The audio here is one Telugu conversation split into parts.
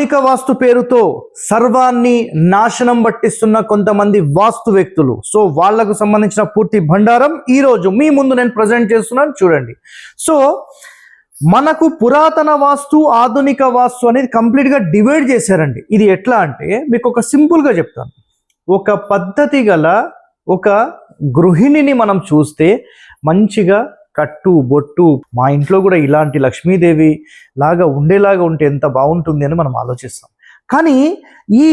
ఆధునిక వాస్తు పేరుతో సర్వాన్ని నాశనం పట్టిస్తున్న కొంతమంది వాస్తు వ్యక్తులు. సో వాళ్లకు సంబంధించిన పూర్తి భండారం ఈ రోజు మీ ముందు నేను ప్రజెంట్ చేస్తున్నాను, చూడండి. సో మనకు పురాతన వాస్తు, ఆధునిక వాస్తు అనేది కంప్లీట్ గా డివైడ్ చేశారండి. ఇది ఎట్లా అంటే మీకు ఒక సింపుల్ గా చెప్తాను. ఒక పద్ధతి గల ఒక గృహిణిని మనం చూస్తే మంచిగా కట్టు బొట్టు, మా ఇంట్లో కూడా ఇలాంటి లక్ష్మీదేవి లాగా ఉండేలాగా ఉంటే ఎంత బాగుంటుంది అని మనం ఆలోచిస్తాం. కానీ ఈ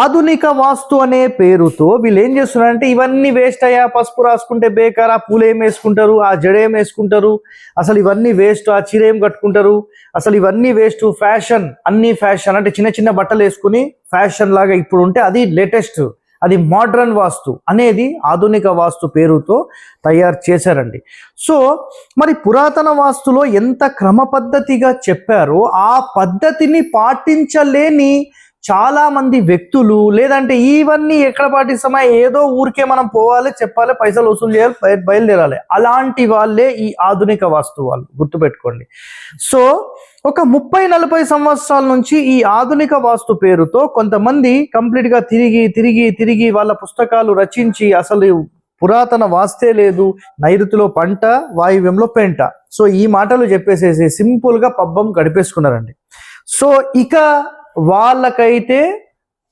ఆధునిక వాస్తు అనే పేరుతో వీళ్ళు ఏం చేస్తున్నారంటే ఇవన్నీ వేస్ట్ అయ్యా, పసుపు రాసుకుంటే బేకార్, ఆ పూలు ఏం వేసుకుంటారు, ఆ జడ ఏం వేసుకుంటారు, అసలు ఇవన్నీ వేస్ట్, ఆ చీర ఏం కట్టుకుంటారు, అసలు ఇవన్నీ వేస్ట్, ఫ్యాషన్, అన్ని ఫ్యాషన్ అంటే చిన్న చిన్న బట్టలు వేసుకుని ఫ్యాషన్ లాగా ఇప్పుడు ఉంటే అది లేటెస్ట్, అది మోడ్రన్ వాస్తు అనేది ఆధునిక వాస్తు పేరుతో తయారు చేశారండి. సో మరి పురాతన వాస్తులో ఎంత క్రమ పద్ధతిగా చెప్పారో ఆ పద్ధతిని పాటించలేని చాలా మంది వ్యక్తులు, లేదంటే ఇవన్నీ ఎక్కడ పాటిస్తామా, ఏదో ఊరికే మనం పోవాలి, చెప్పాలి, పైసలు వసూలు చేయాలి, బయలుదేరాలి, అలాంటి వాళ్ళే ఈ ఆధునిక వాస్తు వాళ్ళు, గుర్తుపెట్టుకోండి. సో ఒక 30-40 సంవత్సరాల నుంచి ఈ ఆధునిక వాస్తు పేరుతో కొంతమంది కంప్లీట్గా తిరిగి వాళ్ళ పుస్తకాలు రచించి అసలు పురాతన వాస్తే లేదు, నైరుతిలో పంట, వాయువ్యంలో పెంట, సో ఈ మాటలు చెప్పేసేసి సింపుల్గా పబ్బం గడిపేసుకున్నారండి. సో ఇక వాళ్ళకైతే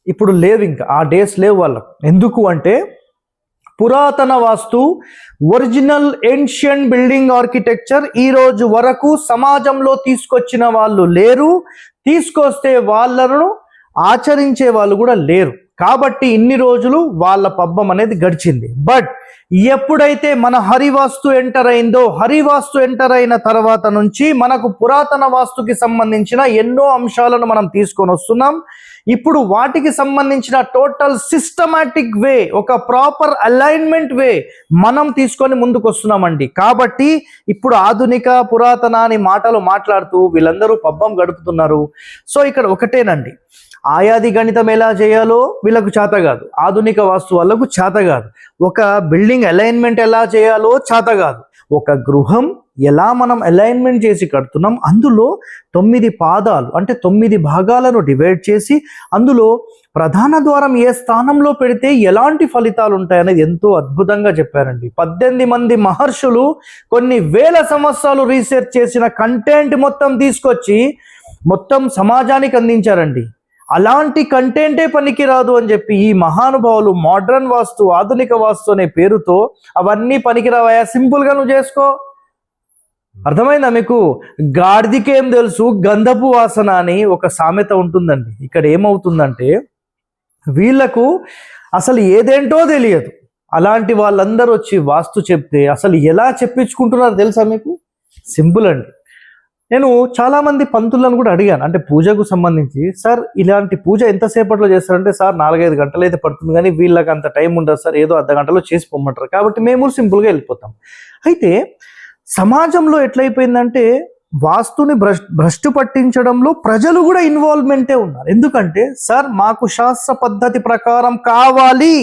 ఇప్పుడు లేవు, ఇంకా ఆ డేస్ లేవు వాళ్ళకు. ఎందుకు అంటే పురాతన వాస్తు, ఒరిజినల్ ఏన్షియంట్ బిల్డింగ్ ఆర్కిటెక్చర్ ఈ రోజు వరకు సమాజంలో తీసుకొచ్చిన వాళ్ళు లేరు, తీసుకొస్తే వాళ్ళను ఆచరించే వాళ్ళు కూడా లేరు. కాబట్టి ఇన్ని రోజులు వాళ్ళ పబ్బం అనేది గడిచింది. బట్ ఎప్పుడైతే మన హరివాస్తు ఎంటర్ అయిందో, హరివాస్తు ఎంటర్ అయిన తర్వాత నుంచి మనకు పురాతన వాస్తుకి సంబంధించిన ఎన్నో అంశాలను మనం తీసుకొని వస్తున్నాం. ఇప్పుడు వాటికి సంబంధించిన టోటల్ సిస్టమాటిక్ వే, ఒక ప్రాపర్ అలైన్మెంట్ వే మనం తీసుకొని ముందుకు వస్తున్నామండి. కాబట్టి ఇప్పుడు ఆధునిక పురాతన అని మాటలు మాట్లాడుతూ వీళ్ళందరూ పబ్బం గడుపుతున్నారు. సో ఇక్కడ ఒకటేనండి, ఆయాది గణితం ఎలా చేయాలో వీళ్ళకు చేత కాదు, ఆధునిక వాస్తు వాళ్ళకు చేత కాదు. ఒక బిల్డింగ్ అలైన్మెంట్ ఎలా చేయాలో చేత కాదు. ఒక గృహం ఎలా మనం అలైన్మెంట్ చేసి కడుతున్నాం, అందులో 9 పాదాలు అంటే 9 భాగాలను డివైడ్ చేసి అందులో ప్రధాన ద్వారం ఏ స్థానంలో పెడితే ఎలాంటి ఫలితాలు ఉంటాయనేది ఎంతో అద్భుతంగా చెప్పారండి. 18 మంది మహర్షులు కొన్ని వేల సంవత్సరాలు రీసెర్చ్ చేసిన కంటెంట్ మొత్తం తీసుకొచ్చి మొత్తం సమాజానికి అందించారండి. అలాంటి కంటెంటే పనికి రాదు అని చెప్పి ఈ మహానుభావులు మోడ్రన్ వాస్తు, ఆధునిక వాస్తు అనే పేరుతో అవన్నీ పనికిరావయా, సింపుల్గా నువ్వు చేసుకో. అర్థమైందా మీకు? గాడిదికేం తెలుసు గంధపు వాసన అని ఒక సామెత ఉంటుందండి. ఇక్కడ ఏమవుతుందంటే వీళ్లకు అసలు ఏదేంటో తెలియదు. అలాంటి వాళ్ళందరూ వచ్చి వాస్తు చెప్తే అసలు ఎలా చెప్పించుకుంటున్నారో తెలుసా మీకు? సింపుల్ అండి. నేను చాలామంది పంతులను కూడా అడిగాను, అంటే పూజకు సంబంధించి, సార్ ఇలాంటి పూజ ఎంతసేపట్లో చేస్తారంటే, సార్ 4-5 గంటలు అయితే పడుతుంది, కానీ వీళ్ళకి అంత టైం ఉండదు సార్, ఏదో అర్ధ గంటలో చేసి పొమ్మంటారు, కాబట్టి మేము సింపుల్గా వెళ్ళిపోతాం. అయితే సమాజంలో ఎట్లయిపోయిందంటే వాస్తుని భ్రష్టు పట్టించడంలో ప్రజలు కూడా ఇన్వాల్వ్మెంటే ఉన్నారు. ఎందుకంటే సార్ మాకు శాస్త్ర పద్ధతి ప్రకారం కావాలి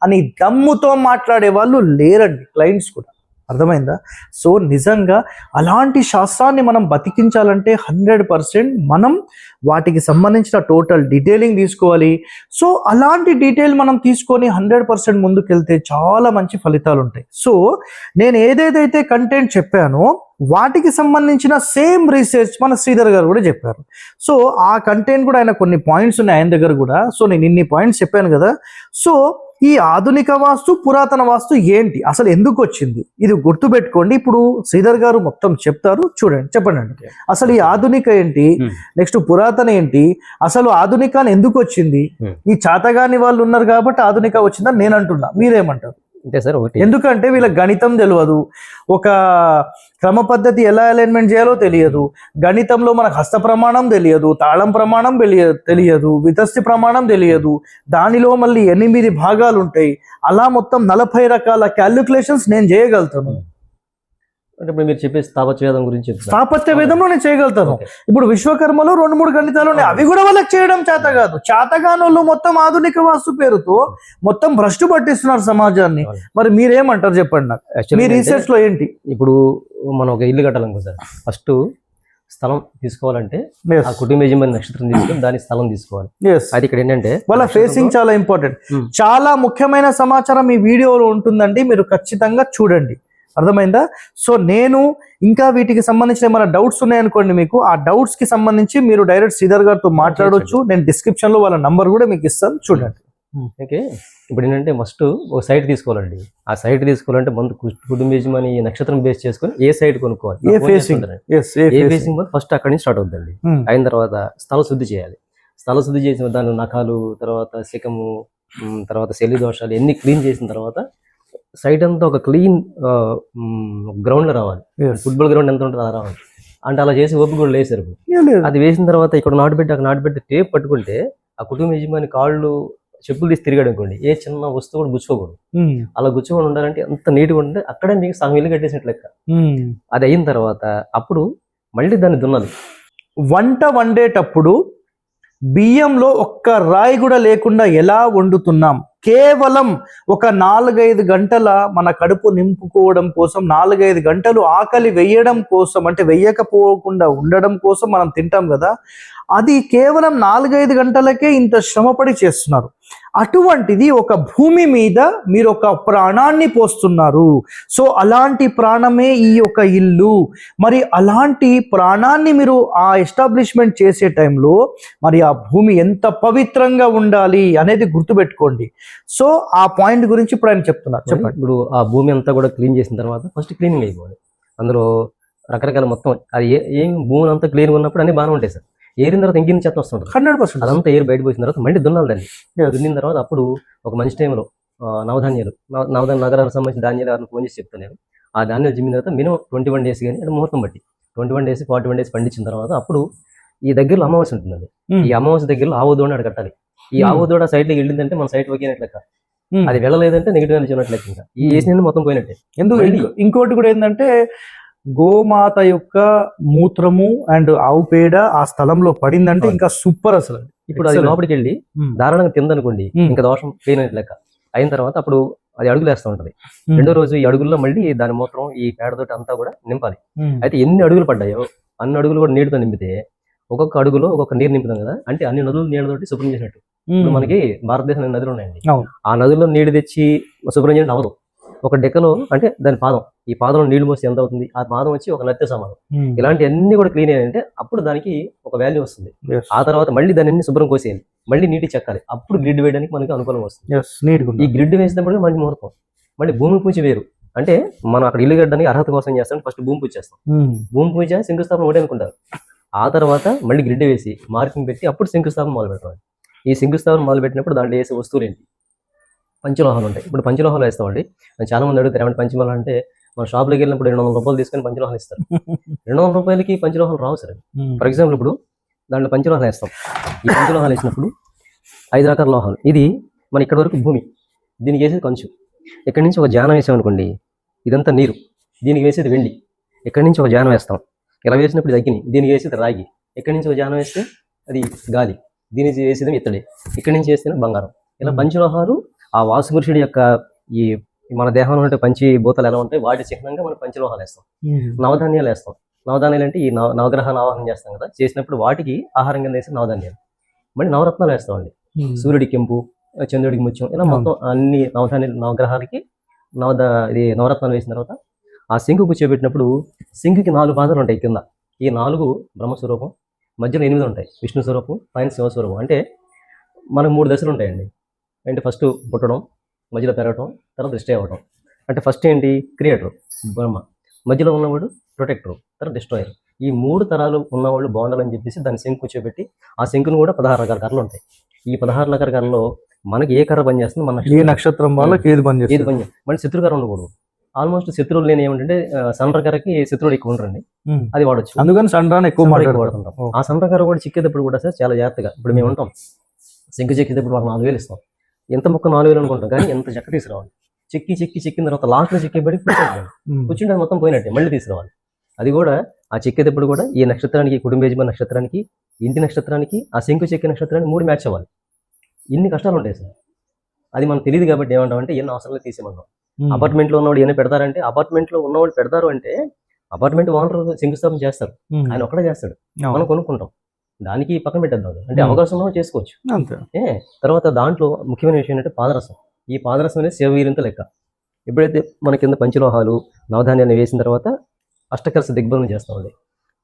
అని దమ్ముతో మాట్లాడే వాళ్ళు లేరండి, క్లయింట్స్ కూడా. అర్థమైందా? సో నిజంగా అలాంటి శాస్త్రాన్ని మనం బతికించాలంటే 100% మనం వాటికి సంబంధించిన టోటల్ డీటెయిలింగ్ తీసుకోవాలి. సో అలాంటి డీటెయిల్ మనం తీసుకొని 100% ముందుకెళ్తే చాలా మంచి ఫలితాలు ఉంటాయి. సో నేను ఏదేదైతే కంటెంట్ చెప్పానో వాటికి సంబంధించిన సేమ్ రీసెర్చ్ మన శ్రీధర్ గారు కూడా చెప్పారు. సో ఆ కంటెంట్ కూడా ఆయన కొన్ని పాయింట్స్ ఉన్నాయి ఆయన దగ్గర కూడా. సో నేను ఇన్ని పాయింట్స్ చెప్పాను కదా. సో ఈ ఆధునిక వాస్తు, పురాతన వాస్తు ఏంటి, అసలు ఎందుకు వచ్చింది, ఇది గుర్తుపెట్టుకోండి. ఇప్పుడు శ్రీధర్ గారు మొత్తం చెప్తారు, చూడండి, చెప్పండి. అసలు ఈ ఆధునిక ఏంటి, నెక్స్ట్ పురాతన ఏంటి, అసలు ఆధునికాన్ని ఎందుకు వచ్చింది, ఈ చాతగాని వాళ్ళు ఉన్నారు కాబట్టి ఆధునిక వచ్చిందని నేను అంటున్నా, మీరేమంటారు? అంటే సార్ ఎందుకంటే వీళ్ళకి గణితం తెలియదు, ఒక క్రమ పద్ధతి ఎలా అలైన్మెంట్ చేయాలో తెలియదు, గణితంలో మనకు హస్త ప్రమాణం తెలియదు, తాళం ప్రమాణం తెలియదు, వితస్తి ప్రమాణం తెలియదు, దానిలో మళ్ళీ 8 భాగాలు ఉంటాయి, అలా మొత్తం 40 రకాల క్యాలిక్యులేషన్స్ నేను చేయగలుగుతాను. అంటే ఇప్పుడు మీరు చెప్పే స్థాపత్య వేదం గురించి, స్థాపత్య వేదంలో నేను చేయగలుగుతాను. ఇప్పుడు విశ్వకర్మలో 2-3 గణితాలు ఉన్నాయి, అవి కూడా వాళ్ళకి చేయడం చేత కాదు. చేతగానోళ్ళు మొత్తం ఆధునిక వాస్తు పేరుతో మొత్తం భ్రష్టు పట్టిస్తున్నారు సమాజాన్ని. మరి మీరేమంటారు చెప్పండి నాకు, మీ రీసెర్చ్ లో ఏంటి? ఇప్పుడు మనం ఒక ఇల్లు కట్టాలనుకో సార్, ఫస్ట్ స్థలం తీసుకోవాలంటే Yes. ఆ కుటుంబ యజమాని నక్షత్రం తీసుకొని దాని స్థలం తీసుకోవాలి. Yes. అది ఇక్కడ ఏంటంటే వాళ్ళ ఫేసింగ్ చాలా ఇంపార్టెంట్. చాలా ముఖ్యమైన సమాచారం ఈ వీడియోలో ఉంటుందండి, మీరు ఖచ్చితంగా చూడండి. అర్థమైందా? సో నేను ఇంకా వీటికి సంబంధించిన ఏమైనా డౌట్స్ ఉన్నాయనుకోండి మీకు, ఆ డౌట్స్ కి సంబంధించి మీరు డైరెక్ట్ శ్రీధర్ గారితో మాట్లాడొచ్చు. నేను డిస్క్రిప్షన్ లో వాళ్ళ నంబర్ కూడా మీకు ఇస్తాను, చూడండి. ఓకే. ఇప్పుడు ఏంటంటే ఫస్ట్ ఒక సైట్ తీసుకోవాలండి. ఆ సైట్ తీసుకోవాలంటే ముందు కుటుంబ యజమాని నక్షత్రం బేస్ చేసుకొని ఏ సైట్ కొనుక్కోవాలి, ఏ ఫేసింగ్ ఏ ఫేసింగ్ ఫస్ట్ అక్కడి నుంచి స్టార్ట్ అవుతుందండి. అయిన తర్వాత స్థల శుద్ధి చేయాలి. స్థల శుద్ధి చేసిన దాని నఖాలు, తర్వాత శకము, తర్వాత శల్య దోషాలు ఎన్ని క్లీన్ చేసిన తర్వాత సైట్ అంతా ఒక క్లీన్ గ్రౌండ్ లో రావాలి. ఫుట్బాల్ గ్రౌండ్ ఎంత ఉంటుందో అలా రావాలి. అంటే అలా చేసి ఓపిక కూడా లేసారు. అది వేసిన తర్వాత ఇక్కడ నాటుపెట్టి అక్కడ నాటుపెట్టి టేప్ పట్టుకుంటే ఆ కుటుంబ యజమాని కాళ్ళు చెప్పులు తీసి తిరిగాడు అనుకోండి, ఏ చిన్న వస్తువు కూడా గుచ్చుకోకూడదు. అలా గుచ్చుకొని ఉండాలంటే ఎంత నీట్గా ఉంటే అక్కడే మీకు సగం ఇల్లు కట్టేసినట్లు లెక్క. అది అయిన తర్వాత అప్పుడు మళ్ళీ దాన్ని దున్నాలి. వంట వండేటప్పుడు బియ్యంలో ఒక్క రాయి కూడా లేకుండా ఎలా వండుతున్నాం? కేవలం ఒక 4-5 గంటల మన కడుపు నింపుకోవడం కోసం, 4-5 గంటలు ఆకలి వేయడం కోసం, అంటే వేయకపోకుండా ఉండడం కోసం మనం తింటాం కదా, అది కేవలం 4-5 గంటలకే ఇంత శ్రమపడి చేస్తున్నారు. అటువంటిది ఒక భూమి మీద మీరు ఒక ప్రాణాన్ని పోస్తున్నారు. సో అలాంటి ప్రాణమే ఈ యొక్క ఇల్లు. మరి అలాంటి ప్రాణాన్ని మీరు ఆ ఎస్టాబ్లిష్మెంట్ చేసే టైంలో మరి ఆ భూమి ఎంత పవిత్రంగా ఉండాలి అనేది గుర్తుపెట్టుకోండి. సో ఆ పాయింట్ గురించి ఇప్పుడు ఆయన చెప్తున్నారు, చెప్పండి. ఇప్పుడు ఆ భూమి అంతా కూడా క్లీన్ చేసిన తర్వాత ఫస్ట్ క్లీనింగ్ అయిపోవాలి. అందులో రకరకాల మొత్తం అది ఏం భూమి అంతా క్లీన్గా ఉన్నప్పుడు అన్ని బాగానే ఉంటాయి సార్. ఏరిన తర్వాత ఇంకిన్ని చెత్త వస్తుంటుంది. 100% అదంతా ఏరి బయట పోసిన తర్వాత మళ్ళీ దున్నాలి దాన్ని. దున్నిన తర్వాత అప్పుడు ఒక మంచి టైంలో నవధాన్యాలు నగరాలకు సంబంధించిన ధాన్యాలు ఎవరిని ఫోన్ చేసి చెప్తాను నేను. ఆ ధాన్యాలు జిమ్మిన తర్వాత మినిమం 21 డేస్ కానీ అంటే ముహూర్తం బట్టి 21 డేస్ 41 డేస్ పండించిన తర్వాత అప్పుడు ఈ దగ్గరలో అమావాస్య ఉంటుందండి. ఈ అమావాస్య దగ్గరలో ఆవు దూడ అక్కడ కట్టాలి. ఈ ఆవు దూడ సైట్లోకి వెళ్ళిందంటే మన సైట్ ఒకేనట్లు లెక్క. అది వెళ్ళలేదంటే నెగిటివ్ ఎనర్జీ ఉన్నట్లు లెక్క. ఇంకా ఈ వేసిన మొత్తం పోయినట్టే. ఇంకోటి కూడా ఏంటంటే గోమాత యొక్క మూత్రము అండ్ ఆవు పేడ ఆ స్థలంలో పడిందంటే ఇంకా సూపర్ అసలు. ఇప్పుడు అది లోపలికి వెళ్ళి దారుణంగా తిందనుకోండి, ఇంకా దోషం క్లీన్ అయినట్లు లెక్క. అయిన తర్వాత అప్పుడు అది అడుగులు వేస్తూ ఉంటది. రెండో రోజు ఈ అడుగుల్లో మళ్ళీ దాని మూత్రం ఈ పేడతోటి అంతా కూడా నింపాలి. అయితే ఎన్ని అడుగులు పడ్డాయో అన్ని అడుగులు కూడా నీటితో నింపితే ఒక్కొక్క అడుగులో ఒక్కొక్క నీరు నింపుతాం కదా, అంటే అన్ని నదులు నీళ్ళతోటి శుభ్రం చేసినట్టు. ఇప్పుడు మనకి భారతదేశంలో నదులు ఉన్నాయండి. ఆ నదుల్లో నీళ్లు తెచ్చి శుభ్రం చేయడం అవ్వదు. ఒక డెక్కలో అంటే దాని పాదం, ఈ పాదంలో నీళ్లు మోస్తే ఎంత అవుతుంది, ఆ పాదం వచ్చి ఒక నత్య సమానం. ఇలాంటి అన్ని కూడా క్లీన్ అయ్యాయంటే అప్పుడు దానికి ఒక వాల్యూ వస్తుంది. ఆ తర్వాత మళ్ళీ దాన్ని అన్ని శుభ్రం కోసేయాలి, మళ్ళీ నీటి చెక్కాలి, అప్పుడు గ్రిడ్ వేయడానికి మనకి అనుకూలం వస్తుంది. ఈ గ్రిడ్ వేసినప్పుడు మంచి ముహూర్తం. మళ్ళీ భూమి పూజ వేరు. అంటే మనం అక్కడ ఇల్లు కట్టడానికి అర్హత కోసం చేస్తాం, ఫస్ట్ భూమి పూజ చేస్తాం. భూమి పూజ శంకుస్థాపన ఒకటే అనుకుంటారు. ఆ తర్వాత మళ్ళీ గ్రిడ్ వేసి మార్కింగ్ పెట్టి అప్పుడు శంకుస్థాపన మొదలు పెట్టాలి. ఈ శంకుస్థాపన మొదలు పెట్టినప్పుడు దాంట్లో వేసే వస్తువులు ఏంటి? పంచలోహాలు ఉంటాయి. ఇప్పుడు పంచలోహాలు వేస్తామండి. చాలా మంది అడుగుతారు ఏమంటే పంచలోహాలు అంటే, మన షాప్లోకి వెళ్ళినప్పుడు 200 రూపాయలు తీసుకొని పంచలోహాలు ఇస్తారు. 200 రూపాయలకి పంచలోహాలు రావు సార్. ఫర్ ఎగ్జాంపుల్ ఇప్పుడు దాంట్లో పంచలోహాలు వేస్తాం. ఈ పంచలోహాలు వేసినప్పుడు 5 రకాల లోహాలు. ఇది మన ఇక్కడ వరకు భూమి, దీనికి వేసేది కంచు. ఇక్కడి నుంచి ఒక జానం వేసామనుకోండి, ఇదంతా నీరు. దీనికి వేసేది వెండి. ఇక్కడి నుంచి ఒక జానం వేస్తాం, ఇలా వేసినప్పుడు ఇది అగ్ని. దీనికి వేసేది రాగి. ఇక్కడి నుంచి ఒక జానం వేస్తే అది గాలి. దీనికి వేసేది ఇత్తడి. ఇక్కడి నుంచి వేస్తేనే బంగారం. ఇలా పంచలోహాలు ఆ వాసుపురుషుడి యొక్క ఈ మన దేహంలో ఉంటే పంచభూతాలు ఎలా ఉంటాయి, వాటి చిహ్నంగా మనం పంచలోహాలు వేస్తాం. నవధాన్యాలు వేస్తాం. నవధాన్యాలు అంటే ఈ నవగ్రహాలు ఆవాహన చేస్తాం కదా, చేసినప్పుడు వాటికి ఆహారం కింద వేసి నవధాన్యాలు. మళ్ళీ నవరత్నాలు వేస్తామండి. సూర్యుడికి కెంపు, చంద్రుడికి ముత్యం, ఇలా మొత్తం అన్ని నవధాన్యాలు నవగ్రహాలకి ఇది నవరత్నాలు వేసిన తర్వాత ఆ శంకు కూర్చోబెట్టినప్పుడు శంకుకి 4 పాదాలు ఉంటాయి కింద. ఈ 4 బ్రహ్మస్వరూపం, మధ్యలో 8 ఉంటాయి విష్ణు స్వరూపం, పైన శివస్వరూపం. అంటే మనకు 3 దశలు ఉంటాయండి. అంటే ఫస్ట్ పుట్టడం, మధ్యలో పెరగడం, తర్వాత డిస్ట్రాయ్ అవ్వడం. అంటే ఫస్ట్ ఏంటి? క్రియేటర్ బ్రహ్మ, మధ్యలో ఉన్నవాడు ప్రొటెక్టర్, తర్వాత డిస్ట్రాయర్. ఈ 3 తరాలు ఉన్నవాళ్ళు బాగుండాలని చెప్పేసి దాన్ని శంకు కూర్చోబెట్టి ఆ శంకును కూడా 16 రకాల కర్రలు ఉంటాయి. ఈ 16 రకాల కర్రలో మనకి ఏ కర్ర పనిచేస్తుంది, మన ఏ నక్షత్రం వాళ్ళకి ఏది పనిచేస్తుంది. మళ్ళీ శత్రుకర్ర ఉండకూడదు. ఆల్మోస్ట్ శత్రువులు లేని ఏమంటే సండ్రకర్రకి శత్రువులు ఎక్కువ ఉండరండి, అది వాడచ్చు. అందుకని సండ్రాన్ని ఎక్కువ వాడుతుంటాం. ఆ సండ్రకర్ర కూడా చిక్కేటప్పుడు కూడా సార్ చాలా జాగ్రత్తగా. ఇప్పుడు మేము ఉంటాం శంకు చెక్కేటప్పుడు మాకు 4000 ఇస్తాం. ఎంత మొక్క 4000 అనుకుంటాం, కానీ ఎంత చెక్క తీసుకురావాలి. చెక్కిన తర్వాత లాస్ట్లో చెక్కేబడి కూర్చుంటే మొత్తం పోయినట్టే, మళ్ళీ తీసుకురావాలి. అది కూడా ఆ చెక్కేటప్పుడు కూడా ఈ నక్షత్రానికి, కుటుంబ యజమాని నక్షత్రానికి, ఇంటి నక్షత్రానికి, ఆ శంకు చెక్కే నక్షత్రానికి 3 మ్యాచ్ అవ్వాలి. ఇన్ని కష్టాలు ఉంటాయి సార్. అది మనకు తెలియదు కాబట్టి ఏమంటామంటే ఎన్ని అవసరాలు తీసేయమంటాం. అపార్ట్మెంట్లో ఉన్నవాడు ఏమైనా పెడతారంటే, అపార్ట్మెంట్లో ఉన్నవాడు పెడతారు అంటే అపార్ట్మెంట్ ఓనర్ శంకుస్థాపన చేస్తారు, ఆయన ఒక్కడే చేస్తాడు, మనం కొనుక్కుంటాం, దానికి పక్కన పెట్టేద్దాం. అంటే అవకాశం ఉన్నవాడు చేసుకోవచ్చు. అంతే. తర్వాత దాంట్లో ముఖ్యమైన విషయం ఏంటంటే పాదరసం. ఈ పాదరసం అనేది శివవీర్యంతో లెక్క. ఎప్పుడైతే మన కింద పంచలోహాలు నవధాన్యాన్ని వేసిన తర్వాత అష్టకలశ దిగ్బంధం చేస్తామండి.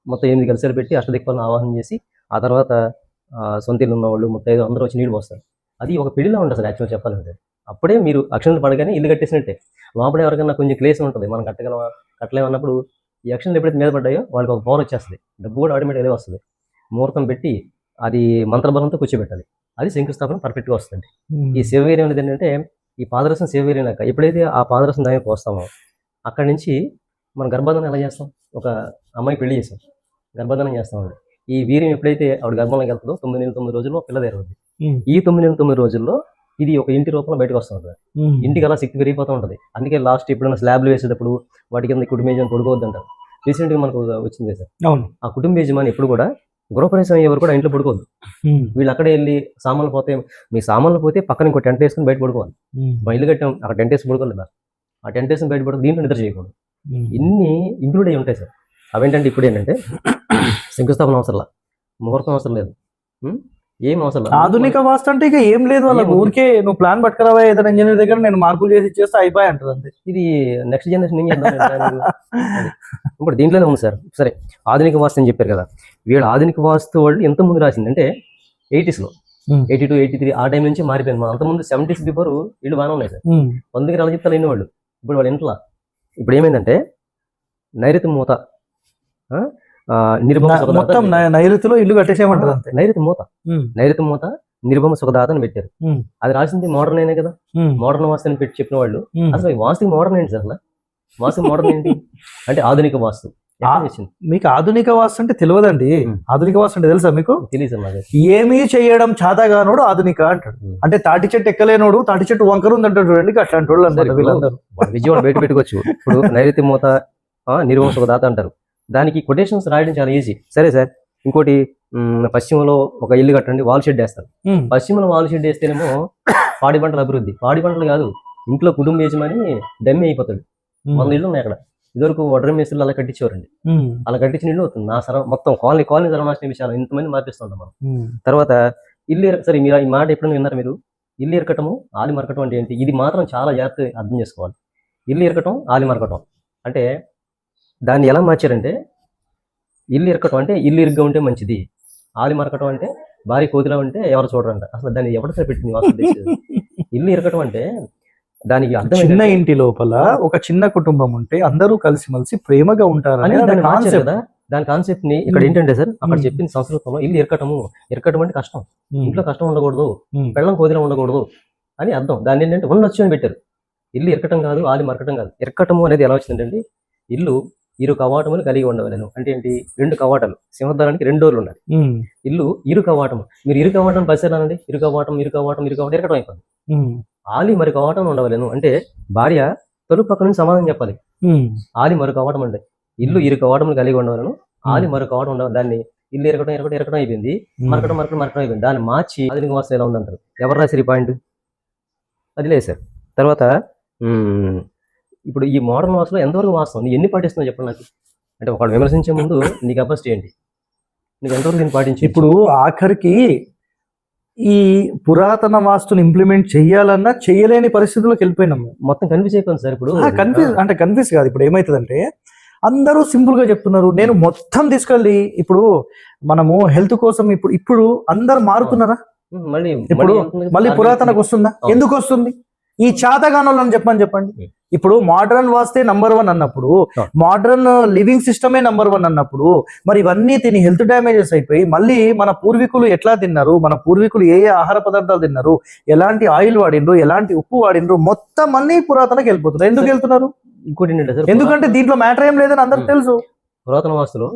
మొత్తం 8 కలశాలు పెట్టి అష్టదిక్పాలను ఆవాహన చేసి ఆ తర్వాత సొంత ఇల్లు ఉన్నవాళ్ళు ముత్తైదు అందరూ వచ్చి నీళ్ళు పోస్తారు. అది ఒక పెళ్లిలో ఉంటుంది సార్ యాక్చువల్ చెప్పాలంటే. అప్పుడే మీరు అక్షంతలు పడగానే ఇల్లు కట్టేసినట్టే. లోపల ఎవరికైనా కొంచెం క్లేసం ఉంటుంది, మనం కట్టలేమన్నప్పుడు ఈ అక్షంతలు ఎప్పుడైతే మీద పడ్డాయో వాళ్ళకి ఒక పవర్ వచ్చేస్తుంది, డబ్బు కూడా ఆటోమేటిక్గా వస్తుంది. ముహూర్తం పెట్టి అది మంత్రబలంతో కూర్చోబెట్టాలి, అది శంకుస్థాపన పర్ఫెక్ట్గా వస్తుంది. ఈ శివవీర్యం అనేది ఏంటంటే ఈ పాదరసం శివవీర్యం లెక్క. ఎప్పుడైతే ఆ పాదరసం దాన్ని పోస్తామో అక్కడి నుంచి మనం గర్భధానం ఎలా చేస్తాం? ఒక అమ్మాయి పెళ్లి చేస్తాం, గర్భధానం చేస్తామండి. ఈ వీర్యం ఎప్పుడైతే ఆవిడ గర్భంలోకి వెళ్తుందో 9 నెలల 9 రోజుల్లో పిల్ల తెరవుద్ది. ఈ 9 నెలల 9 రోజుల్లో ఇది ఒక ఇంటి రూపంలో బయటకు వస్తూ ఉంటుంది. ఇంటికి అలా శక్తి పెరిగిపోతూ ఉంటుంది. అందుకే లాస్ట్ ఎప్పుడైనా స్లాబ్లు వేసేటప్పుడు వాటి కింద కుటుంబ యజమాని పడుకోవద్దు అంటారు. రీసెంట్గా మనకు వచ్చింది సార్. ఆ కుటుంబ యజమాని ఎప్పుడు కూడా గృహప్రవేశం అయ్యేవారు కూడా ఇంట్లో పడుకోవద్దు. వీళ్ళు అక్కడే వెళ్ళి సామాన్లు పోతే, మీ సామాన్లు పోతే పక్కన ఇంకో టెంట్ వేసుకుని బయట పడుకోవాలి. మా ఇల్లు కట్టాం, అక్కడ టెంట్ వేసి పడుకోలేదు, ఆ టెంట్ వేసుకుని బయట పడుకో, దీంట్లో నిద్ర చేయకూడదు. ఇన్ని ఇంక్లూడ్ అయ్యి ఉంటాయి సార్. అవేంటంటే ఇప్పుడు ఏంటంటే శంకుస్థాపన అవసరం లేదు, ముహూర్తం అవసరం లేదు, ఏం అవసరం లేదు. ఆధునిక వాస్తు అంటే ఇక ఏం లేదు, వాళ్ళకి ఊరికే నువ్వు ప్లాన్ పట్టుకురావా ఏదైనా ఇంజనీర్ దగ్గర, నేను మార్పులు చేసి ఇచ్చేస్తే అయిపోయి అంటారు అంతే. ఇది నెక్స్ట్ జనరేషన్ ఏం చేద్దాం. ఇప్పుడు దీంట్లోనే ఉంది సార్. సరే, ఆధునిక వాస్తు అని చెప్పారు కదా, వీళ్ళ ఆధునిక వాస్తు వాళ్ళు ఎంత ముందు రాసింది అంటే 80s, 82, 83 ఆ టైం నుంచి మారిపోయింది. మన అంతకుముందు 70s బిఫోర్ వీళ్ళు బాగానే ఉన్నాయి సార్. 100కి అలా చెప్తారు అయిన వాళ్ళు. ఇప్పుడు వాళ్ళ ఇంట్లో ఇప్పుడు ఏమైందంటే నైరుతి మూత, మొత్తం నైరుతిలో ఇల్లు కట్టేసేయమంటారు అంతే. నైరుతి మూత నిర్భమ సుఖదాత అని పెట్టారు. అది రాసింది మోడర్న్ అయినా కదా, మోడర్న్ వాస్తు అని పెట్టి చెప్పిన వాళ్ళు. అసలు వాస్తు మోడర్న్ ఏంటి సార్? అసలు వాస్తు మోడర్న్ ఏంటి అంటే ఆధునిక వాస్తు. మీకు ఆధునిక వాస్తు అంటే తెలియదండి. ఆధునిక వాస్తు అంటే తెలుసా మీకు? తెలియదు. ఏమీ చేయడం చాతగానోడు ఆధునిక అంటాడు. అంటే తాటి చెట్టు ఎక్కలేనోడు తాటి చెట్టు వంకరుంది అంటాడు చూడండి, అట్లాంటి వాళ్ళు అన్నమాట వీళ్ళందరూ. విజయవాడ బయట పెట్టుకోవచ్చు. ఇప్పుడు నైరుతి మూత నిర్భమ సుఖదాత అంటారు. దానికి కొటేషన్స్ రాయడం చాలా ఈజీ. సరే సార్, ఇంకోటి పశ్చిమలో ఒక ఇల్లు కట్టండి, వాల్ షెడ్ వేస్తారు. పశ్చిమలో వాల్ షెడ్ వేస్తేనేమో పాడి పంటల అభివృద్ధి. పాడి పంటలు కాదు, ఇంట్లో కుటుంబ యజమాని డమ్మి అయిపోతాడు. 100 ఇళ్ళు ఉన్నాయి అక్కడ. ఇదివరకు వడ్ర మేస్తులు అలా కట్టించేవారండి. అలా కట్టించిన ఇల్లు అవుతుంది. నా మొత్తం కాలనీ సర్వనాశనం విషయాలు ఇంతమంది మార్పిస్తుంటాం మనం. తర్వాత ఇల్లు సరే, మీరు ఈ మాట ఎప్పుడైనా విన్నారు మీరు? ఇల్లు ఇరకటము ఆలి మరకటం అంటే ఏంటి? ఇది మాత్రం చాలా జాగ్రత్తగా అర్థం చేసుకోవాలి. ఇల్లు ఇరకటం ఆలి మరకటం అంటే దాన్ని ఎలా మార్చారంటే, ఇల్లు ఇరకటం అంటే ఇల్లు ఇరుగ్గా ఉంటే మంచిది, ఆలి మరకటం అంటే భారీ కోతిలా ఉంటే ఎవరు చూడరంట. అసలు దాన్ని ఎవరితో పెట్టింది వాస్తు? ఇల్లు ఇరకటం అంటే దానికి అర్థం, చిన్న ఇంటి లోపల ఒక చిన్న కుటుంబం ఉంటే అందరూ కలిసిమెలిసి ప్రేమగా ఉంటారు అని దాని కాన్సెప్ట్ ని ఇక్కడ ఏంటంటే సార్, అక్కడ చెప్పింది సంస్కృతంలో ఇల్లు ఇరకటం అంటే కష్టం, ఇంట్లో కష్టం ఉండకూడదు, పెళ్ళం కోతిలా ఉండకూడదు అని అర్థం. దాన్ని ఏంటంటే ఉండొచ్చు అని పెట్టారు. ఇల్లు ఇరకటం కాదు, ఆలి మరకటం కాదు. ఇరకటము అనేది ఎలా వచ్చిందంటే, ఇల్లు 2 కవాటములు కలిగి ఉండవలేను అంటే ఏంటి? 2 కవాటాలు, సింహద్వారానికి 2 డోర్లు ఉండాలి. ఇల్లు 2 కవాటము. మీరు 2 కవాటం పరిశీలనండి, 2 కవాటం ఇరకటం అయిపోయింది. ఆలి మరి కవాటం ఉండవలేను అంటే భార్య తలుపు పక్క నుంచి సమాధానం చెప్పాలి. ఆలి మరో కవాటం అంటే ఇల్లు 2 కవాటములు కలిగి ఉండవలను, ఆలి మరో కవాటం ఉండవు. దాన్ని ఇల్లు ఇరకటం అయిపోయింది, మరకటం అయిపోయింది. దాన్ని మార్చి ఆధునిక వాస్తు ఎలా ఉందంటారు? ఎవరు రాశారు ఈ పాయింట్? అది లేదు సార్. తర్వాత ఇప్పుడు ఈ మోడర్న్ వాస్తులో ఎంతవరకు వాస్తవం, నీ ఎన్ని పాటిస్తున్నావు చెప్పండి నాకు. అంటే ఒకళ్ళు విమర్శించే ముందు నీ కెపాసిటీ ఏంటి, నీకు ఎంతవరకు దీన్ని పాటించి. ఇప్పుడు ఆఖరికి ఈ పురాతన వాస్తుని ఇంప్లిమెంట్ చెయ్యాలన్నా చెయ్యలేని పరిస్థితుల్లోకి వెళ్ళిపోయినాం. మొత్తం కన్ఫ్యూజ్ అయిపోయింది సార్. ఇప్పుడు కన్ఫ్యూజ్ కాదు. ఇప్పుడు ఏమవుతుందంటే అందరూ సింపుల్ గా చెప్తున్నారు, నేను మొత్తం తీసుకెళ్ళి ఇప్పుడు మనము హెల్త్ కోసం ఇప్పుడు అందరు మారుతున్నారా? మళ్ళీ పురాతనకు వస్తుందా? ఎందుకు వస్తుంది? ఈ చాతగానోళ్ళని చెప్పండి. ఇప్పుడు మోడర్న్ వాస్తే నంబర్ 1 అన్నప్పుడు, మోడర్న్ లివింగ్ సిస్టమే నంబర్ 1 అన్నప్పుడు, మరి ఇవన్నీ తిని హెల్త్ డ్యామేజెస్ అయిపోయి మళ్ళీ మన పూర్వీకులు ఎట్లా తిన్నారు, మన పూర్వీకులు ఏ ఆహార పదార్థాలు తిన్నారు, ఎలాంటి ఆయిల్ వాడిండ్రు, ఎలాంటి ఉప్పు వాడిండ్రు, మొత్తం అన్ని పురాతనకి వెళ్ళిపోతున్నారు. ఎందుకు వెళ్తున్నారు? ఇంకోటి ఎందుకంటే దీంట్లో మ్యాటర్ ఏం లేదని అందరికి తెలుసు. పురాతన వాస్తులో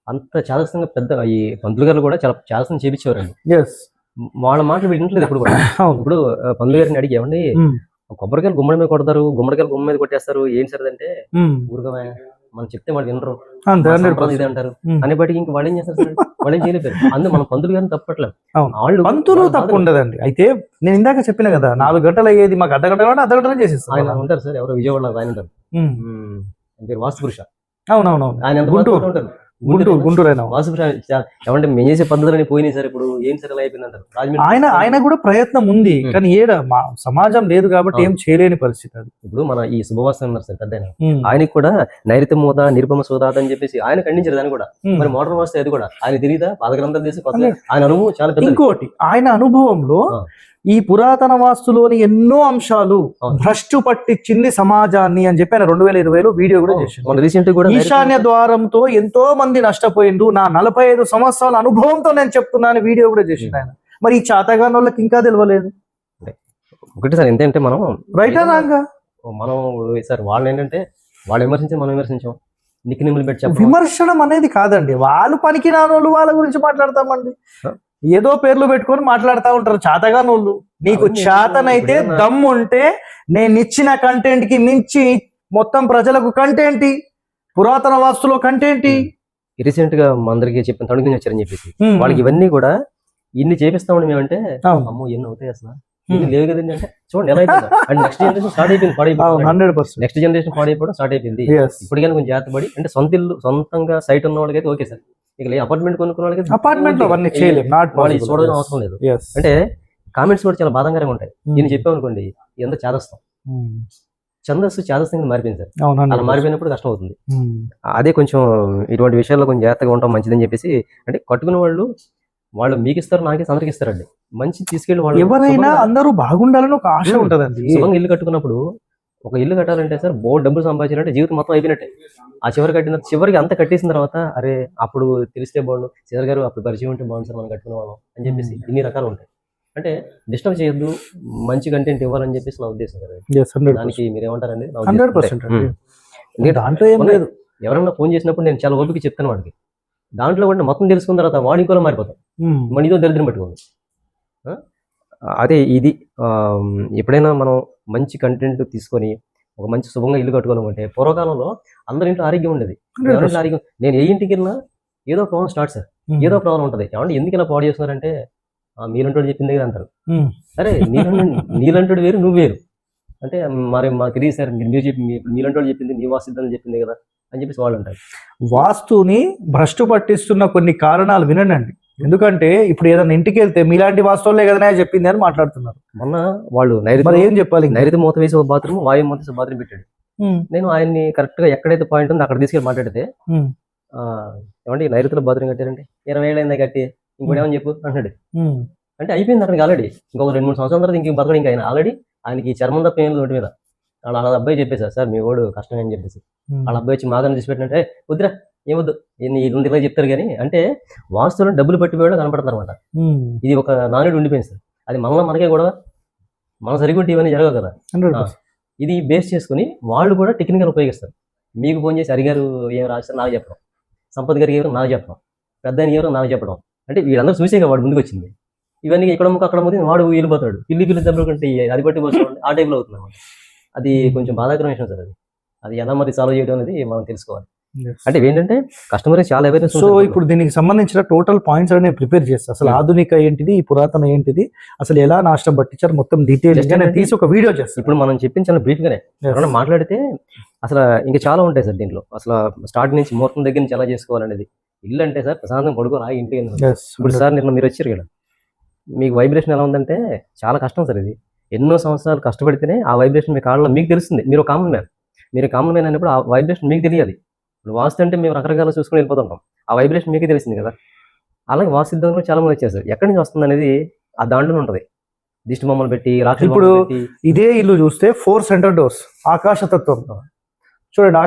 అంత చాదస్తంగా పెద్ద ఈ పంతులు గారు కూడా చాలా చాదస్తంగా చేపించేవారండి. వాళ్ళ మాటలు వింటలేదు ఎప్పుడు కూడా. ఇప్పుడు పంతులు గారిని అడిగి, ఏమండి కొబ్బరికాయలు గుమ్మడి మీద కొడతారు, గుమ్మడికాయలు గుమ్మ మీద కొట్టేస్తారు, ఏం సరే అంటే ఊరుగా మనం చెప్తే వాళ్ళు వినరు ఇది అంటారు అనేప్పటికీ ఇంక వాళ్ళు ఏం చేస్తారు సార్? వాళ్ళు ఏం చేయలేరు. అందులో మనం పంతులు గారిని తప్పట్లేదు, వాళ్ళు పంతులు తప్పు ఉండదండి. అయితే నేను ఇందాక చెప్పిన కదా, 4 గంటలు అయ్యేది మాకు అర్ధగంట చేసేస్తారు. ఆయన ఉంటారు సార్, ఎవరో విజయవాడలో ఆయన ఉంటారు, పేరు వాస్తు పురుష. అవునవునవును. ఆయన ఎంత గుంటూరు. బాధపడుతూ ఉంటారు. గుంటూరు వాసు ఏమంటే మేము చేసే పద్ధతులని పోయినాయి సార్, ఇప్పుడు ఏం సరే అయిపోయింది అంటారు. ఆయన కూడా ప్రయత్నం ఉంది, కానీ ఏడ మా సమాజం లేదు కాబట్టి ఏం చేయలేని పరిస్థితి అది. ఇప్పుడు మన ఈ శుభవాసన ఉన్నారు సార్ పెద్ద ఆయనకి కూడా నైరుతి మూత నిరుపమ సోదాత అని చెప్పేసి ఆయన ఖండించారు దాన్ని కూడా. మరి మోటార్ వాస్తే అది కూడా ఆయన తెలియదా పాత గ్రంథాలు చేసి ఆయన అనుభవం చాలా పెద్ద. ఇంకోటి ఆయన అనుభవంలో ఈ పురాతన వాస్తులోని ఎన్నో అంశాలు భ్రష్టు పట్టించింది సమాజాన్ని అని చెప్పి ఆయన 2020లో వీడియో కూడా చేశారు. రీసెంట్ కూడా ఈశాన్య ద్వారంతో ఎంతో మంది నష్టపోయిండు, నా 45 సంవత్సరాల అనుభవంతో నేను చెప్తున్నాను వీడియో కూడా చేసిండు ఆయన. మరి ఈ చాతగాని వాళ్ళకి ఇంకా తెలియలేదు. ఒకటి సార్ ఏంటంటే మనం రైటా రాంగా మనం సార్ వాళ్ళు ఏంటంటే వాళ్ళు విమర్శించి మనం విమర్శించాం, నిక్నిమ్ములు పెట్టి చెప్పడం. విమర్శనం అనేది కాదండి, వాళ్ళు పనికి రానోళ్ళు వాళ్ళ గురించి మాట్లాడతామండి. ఏదో పేర్లు పెట్టుకొని మాట్లాడుతూ ఉంటారు చాతగానోళ్ళు. నీకు చాతనైతే దమ్ము ఉంటే నేను ఇచ్చిన కంటెంట్ కి మించి మొత్తం ప్రజలకు కంటెంట్, పురాతన వాస్తులో కంటెంట్. రీసెంట్ గా మా అందరికి చెప్పిన తడుగుని వచ్చారని చెప్పేసి వాళ్ళకి ఇవన్నీ కూడా ఇన్ని చేపిస్తామని మేమంటే అమ్మో ఎన్ని అవుతాయి అసలు లేవు కదండి అంటే చూడండి ఎలా అయిపోయింది. అండ్ నెక్స్ట్ జనరేషన్ స్టార్ట్ అయిపోయింది పాడైపోయింది. 100% నెక్స్ట్ జనరేషన్ పాడైపోవడం స్టార్ట్ అయిపోయింది. ఇప్పటికైనా కొంచెం జాగ్రత్త పడి అంటే సొంత ఇల్లు సొంతంగా సైట్ ఉన్న వాళ్ళకైతే ఓకే సార్. ఇక అపార్ట్మెంట్ కొనుక్కున్న వాళ్ళకి అపార్ట్మెంట్ లో అవన్నీ చేయలేము, చూడడం అవసరం లేదు. అంటే కామెంట్స్ కూడా చాలా బాధాకరంగా ఉంటాయి. నేను చెప్పామనుకోండి ఎంత చేదస్తాం, ఛందస్సు చేదస్తంగా మారిపోయింది సార్. అలా మారిపోయినప్పుడు కష్టం అవుతుంది. అదే కొంచెం ఇటువంటి విషయాల్లో కొంచెం జాగ్రత్తగా ఉండటం మంచిదని చెప్పేసి. అంటే కట్టుకున్న వాళ్ళు మీకు ఇస్తారు, నాకే అందరికి ఇస్తారండి. మంచి తీసుకెళ్ళి వాళ్ళు ఎవరైనా అందరూ బాగుండాలని ఒక ఆశ ఉంటదండి. శుభంగా ఇల్లు కట్టుకున్నప్పుడు ఒక ఇల్లు కట్టాలంటే సార్ బోర్డు డబ్బులు సంపాదించాలంటే జీవితం మొత్తం అయిపోయినట్టే. ఆ చివరికి అంత కట్టేసిన తర్వాత అరే అప్పుడు తెలిస్తే బాగుండు, చివరి గారు అప్పుడు పరిచయం ఉంటే బాగుండు సార్ మనం కట్టుకునే వాళ్ళం అని చెప్పేసి ఇన్ని రకాలు ఉంటాయి. అంటే డిస్టర్బ్ చేయొద్దు, మంచి కంటెంట్ ఇవ్వాలని చెప్పేసి నా ఉద్దేశం కదా. దానికి మీరు ఏమంటారండి? దాంట్లో ఏం లేదు. ఎవరన్నా ఫోన్ చేసినప్పుడు నేను చాలా ఓపిక చెప్తాను వాడికి. దాంట్లో కూడా మొత్తం తెలుసుకున్న తర్వాత వాడి ఇంకోలో మారిపోతాం, మనీతో దరిద్రం పెట్టుకోండి. అదే ఇది ఎప్పుడైనా మనం మంచి కంటెంట్ తీసుకొని ఒక మంచి శుభంగా ఇల్లు కట్టుకోవాలంటే పూర్వకాలంలో అందరి ఇంట్లో ఆరోగ్యం ఉండేది. ఆరోగ్యం నేను ఏ ఇంటికి వెళ్ళినా ఏదో ప్రాబ్లం స్టార్ట్ సార్, ఏదో ప్రాబ్లం ఉంటుంది. ఏమంటే ఎందుకు ఇలా పాడు చేస్తున్నారంటే మీలంటోడు చెప్పింది కదా అంటారు. అరే నీలంటోడు వేరు నువ్వు వేరు అంటే మరి మాకు తెలియదు సార్, మీరు చెప్పి మీలంటోడు చెప్పింది నీ వాసిద్దని చెప్పింది కదా అని చెప్పేసి వాళ్ళు అంటారు. వాస్తుని భ్రష్టు పట్టిస్తున్న కొన్ని కారణాలు వినండి. ఎందుకంటే ఇప్పుడు ఏదైనా ఇంటికి వెళ్తే మీలాంటి వాస్తువులే కదా చెప్పింది అని మాట్లాడుతున్నారు. మొన్న వాళ్ళు ఏం చెప్పాలి, నైరుతి మూత వేసి ఒక బాత్రూమ్, వాయు మూత వేసి బాత్రూమ్ పెట్టాడు. నేను ఆయన్ని కరెక్ట్ గా ఎక్కడైతే పాయింట్ ఉందో అక్కడ తీసుకెళ్ళి మాట్లాడితే ఏమంటే నైరుతిలో బాత్రూమ్ కట్టారంటే 20 ఏళ్ళు అయిందా కట్టి, ఇంకోటి ఏమని చెప్పు అంటాడు. అంటే అయిపోయింది అక్కడికి ఆల్రెడీ. ఇంకొక 2-3 సంవత్సరాల తర్వాత ఇంక బతకడం. ఇంకా ఆయన ఆల్రెడీ ఆయనకి చర్మం తప్ప ఏం ఒంటి మీద. వాళ్ళ అబ్బాయి చెప్పేశారు సార్ మీ వాడు కష్టమే అని చెప్పేసి. వాళ్ళ అబ్బాయి వచ్చి మాదని తీసి పెట్టినట్టే వద్దురా ఏమొద్దు ఇలా చెప్తారు కానీ అంటే వాస్తువులను డబ్బులు పట్టిపోయాడో కనపడతారు అనమాట. ఇది ఒక నానుడు ఉండిపోయింది సార్. అది మనకే కూడా మన సరిగ్గా ఇవన్నీ జరగవు కదా. ఇది బేస్ చేసుకుని వాళ్ళు కూడా టెక్నికల్ ఉపయోగిస్తారు. మీకు ఫోన్ చేసి అడిగారు ఏం రాస్తారు నాకు చెప్పడం, సంపత్ గారికి ఎవరు నాకు చెప్పడం, పెద్ద ఎవరు నాకు చెప్పడం. అంటే వీళ్ళందరూ చూసే వాడు ముందుకు వచ్చింది. ఇవన్నీ ఇక్కడ అక్కడ పోతే వాడు వెళ్ళిపోతాడు. పిల్లి దెబ్బలు కంటే అది బట్టి పోతుంది ఆ టైప్లో అవుతుంది అనమాట. అది కొంచెం బాధాకరమైన విషయం సార్. అది ఎలా మరి సాల్వ్ చేయడం అనేది మనం తెలుసుకోవాలి. అంటే ఏంటంటే కస్టమర్ చాలా అవేర్నెస్. సో ఇప్పుడు దీనికి సంబంధించిన టోటల్ పాయింట్స్ అనేవి ప్రిపేర్ చేస్తా. అసలు ఆధునిక ఏంటిది, ఈ పురాతన ఏంటిది, అసలు ఎలా నాశనం పట్టించారు మొత్తం డీటెయిల్ తీసి ఒక వీడియో చేస్తాను. ఇప్పుడు మనం చెప్పించాలి బ్రీఫ్ గానే ఎవరైనా మాట్లాడితే అసలు ఇంకా చాలా ఉంటాయి సార్ దీంట్లో. అసలు స్టార్ట్ నుంచి ముహూర్తం దగ్గర నుంచి ఎలా చేసుకోవాలనేది. ఇల్లు అంటే సార్ ప్రశాంతం పడుకోవాలి ఆ ఇంటికి. ఇప్పుడు సార్ నిన్న మీరు వచ్చారు కదా, మీకు వైబ్రేషన్ ఎలా ఉందంటే చాలా కష్టం సార్. ఇది ఎన్నో సంవత్సరాలు కష్టపడితేనే ఆ వైబ్రేషన్ మీ కాళ్ళలో మీకు తెలుస్తుంది. మీరు కామన్ మ్యాన్, అయినప్పుడు ఆ వైబ్రేషన్ మీకు తెలియాలి. వాస్తు అంటే మేము రకరకాల చూసుకుని వెళ్ళిపోతుంటాం, ఆ వైబ్రేషన్ మీకే తెలిసింది కదా. అలాగే వాస్తు సిద్ధాంతంలో చాలా మంది వచ్చారు. ఎక్కడి నుంచి వస్తుంది అనేది ఆ దాంట్లో ఉంటుంది. దిష్టి బొమ్మలు పెట్టి ఇప్పుడు ఇదే ఇల్లు చూస్తే 4 సెంటర్ డోర్స్, ఆకాశతత్వం చూడండి.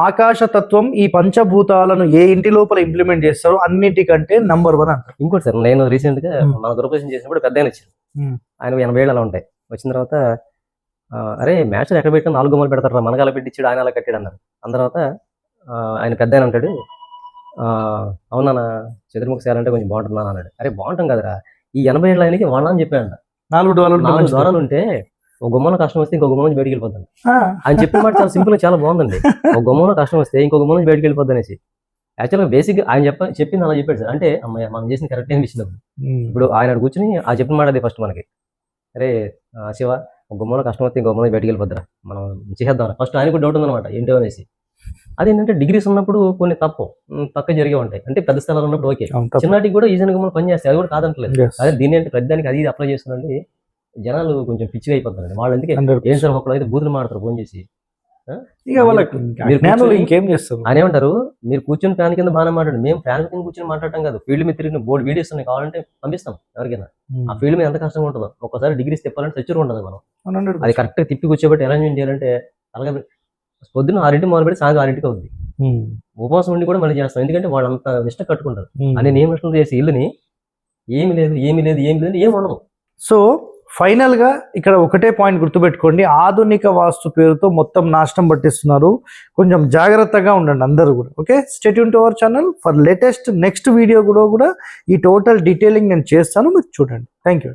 ఆకాశతత్వం ఈ పంచభూతాలను ఏ ఇంటి లోపల ఇంప్లిమెంట్ చేస్తారో అన్నిటికంటే నంబర్ 1 అంటారు. ఇంకోటి సార్, నేను రీసెంట్ గా మన గృహప్రవేశం చేసినప్పుడు పెద్ద ఆయన వచ్చారు. ఆయన 80 ఏళ్ళు అలా ఉంటాయి. వచ్చిన తర్వాత అరే మ్యాచ్ ఎక్కడ పెట్టినా 4 గుమ్మలు పెడతారు, మనకు అలా పెట్టించాడు, ఆయన అలా కట్టాడు అన్నారు. అందు తర్వాత ఆయన పెద్ద ఆయన అంటాడు, అవునా చతుర్ముఖ చేయాలంటే కొంచెం బాగుంటుందా అన్నాడు. అరే బాగుంటాం కదరా, ఈ 80 ఏళ్ళ ఆయనకి వాళ్ళ అని చెప్పాడు. 4 ద్వారాలు ఉంటే ఒక గుమ్మంలో కష్టం వస్తే ఇంకో గుమ్మం నుంచి బయటికి వెళ్ళిపోతాను ఆయన చెప్పిన మాట చాలా సింపుల్, చాలా బాగుందండి. ఒక గుమ్మంలో కష్టం వస్తే ఇంకో గుమ్మం నుంచి బయటికి వెళ్ళిపోద్ది అనేసి. యాక్చువల్గా బేసిక్ ఆయన చెప్పింది అలా చెప్పాడు సార్. అంటే అమ్మాయి మనం చేసిన కరెక్ట్ అనిపించినప్పుడు ఇప్పుడు ఆయన కూర్చొని ఆ చెప్పిన మాట అదే ఫస్ట్ మనకి. అరే శివ, ఒక గుమ్మలో కష్టం వస్తే ఇంకో గుమ్మలో బయటికి వెళ్ళిపోద్దిరా, మనం చేసేద్దాం. ఫస్ట్ ఆయన కూడా డౌట్ ఉందన్నమాట ఏంటో అనేసి. అదేంటంటే డిగ్రీస్ ఉన్నప్పుడు కొన్ని తప్ప జరిగే ఉంటాయి. అంటే పెద్ద స్థలాలు ఉన్నప్పుడు ఓకే, అవును, తప్ప. చిన్నటికి కూడా ఈజీగా మనం పని చేస్తాయి, అది కూడా కాదంటలేదు. Yes. అదే దీని అంటే పెద్దానికి అది అప్లై చేస్తున్నాండి, జనాలు కొంచెం పిచ్చిగా అయిపోతారండి. వాళ్ళు అందుకే 100%. ఏం సార్ ఒకళ్ళు అయితే బూతులు మాడతారు ఫోన్ చేసి. ఇక వాళ్ళకి మీరు జ్ఞానులు కూర్చొని- ఇంకేం చేస్తారు? ఆయన ఏమంటారు, మీరు కూర్చొని ఫ్యాన్ కింద బాగానే మాట్లాడండి, మేము ఫ్యాన్ కింద కూర్చొని మాట్లాడటం కాదు, ఫీల్డ్ మీద తిరిగిన బోర్డు వీడియోస్ ఉన్నాయి, కావాలంటే పంపిస్తాం ఎవరికైనా. ఆ ఫీల్డ్ మీద ఎంత కష్టంగా ఉంటుందో, ఒక్కసారి డిగ్రీస్ తిప్పాలంటే సెక్యూర్ ఉంటుంది మనం. 100%. అది కరెక్ట్గా తిప్పి కూర్చోబెట్టి అరేంజ్మెంట్ చేయాలంటే అలాగే పొద్దున్న 6 మొదలుపెట్టి సాయంత్రం 6 అవుద్ది. ఉపవాసం ఉండి కూడా మళ్ళీ చేస్తాం, ఎందుకంటే వాళ్ళు అంత నిష్ట కట్టుకుంటారు. అనే నియమం చేసి ఇల్లుని ఏమి లేదు ఏం ఉండదు. సో ఫైనల్ గా ఇక్కడ ఒకటే పాయింట్ గుర్తుపెట్టుకోండి, ఆధునిక వాస్తు పేరుతో మొత్తం నాశనం పట్టిస్తున్నారు. కొంచెం జాగ్రత్తగా ఉండండి అందరూ కూడా. Okay, stay tune to our channel for latest next video కూడా ఈ టోటల్ డీటెయిలింగ్ నేను చేస్తాను, మీరు చూడండి. Thank you.